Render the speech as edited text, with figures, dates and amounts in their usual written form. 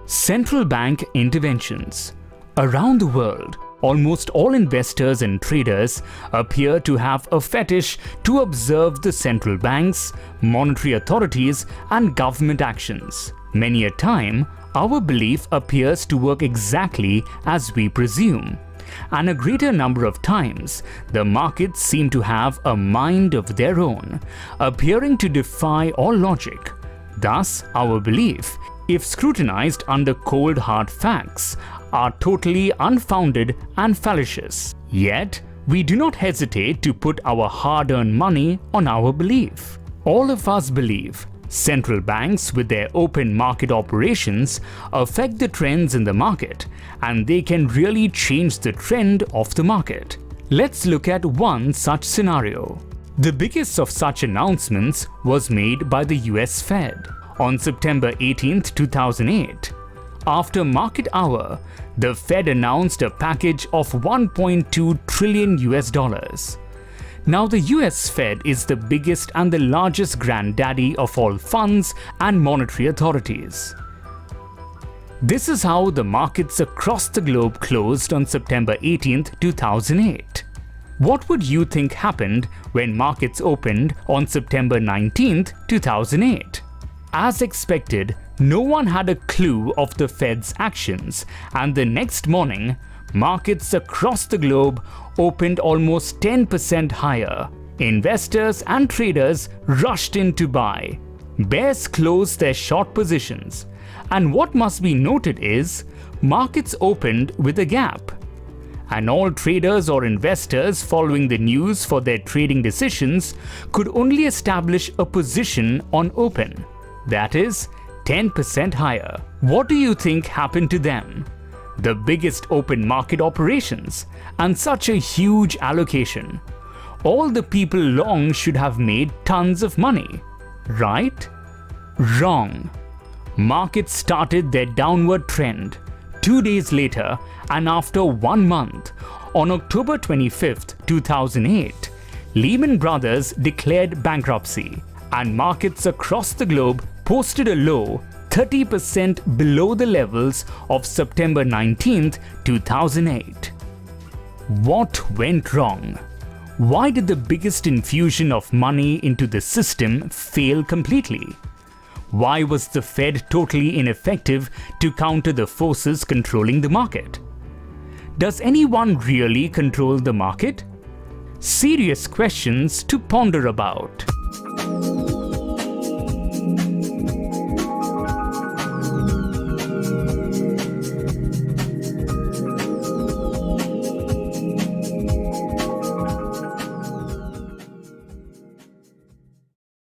Central bank interventions. Around the world, almost all investors and traders appear to have a fetish to observe the central banks, monetary authorities, and government actions. Many a time, our belief appears to work exactly as we presume, and a greater number of times, the markets seem to have a mind of their own, appearing to defy all logic. Thus, our belief, if scrutinized under cold hard facts, are totally unfounded and fallacious. Yet, we do not hesitate to put our hard-earned money on our belief. All of us believe central banks with their open market operations affect the trends in the market, and they can really change the trend of the market. Let's look at one such scenario. The biggest of such announcements was made by the US Fed on September 18, 2008. After market hour, the Fed announced a package of $1.2 trillion. Now the US Fed is the biggest and the largest granddaddy of all funds and monetary authorities. This is how the markets across the globe closed on September 18, 2008. What would you think happened when markets opened on September 19, 2008? As expected, no one had a clue of the Fed's actions, and the next morning, markets across the globe opened almost 10% higher. Investors and traders rushed in to buy. Bears closed their short positions. And what must be noted is, markets opened with a gap. And all traders or investors following the news for their trading decisions could only establish a position on open. That is, 10% higher. What do you think happened to them? The biggest open market operations and such a huge allocation. All the people long should have made tons of money, right? Wrong. Markets started their downward trend 2 days later, and after 1 month, on October 25, 2008, Lehman Brothers declared bankruptcy, and markets across the globe posted a low 30% below the levels of September 19, 2008. What went wrong? Why did the biggest infusion of money into the system fail completely? Why was the Fed totally ineffective to counter the forces controlling the market? Does anyone really control the market? Serious questions to ponder about.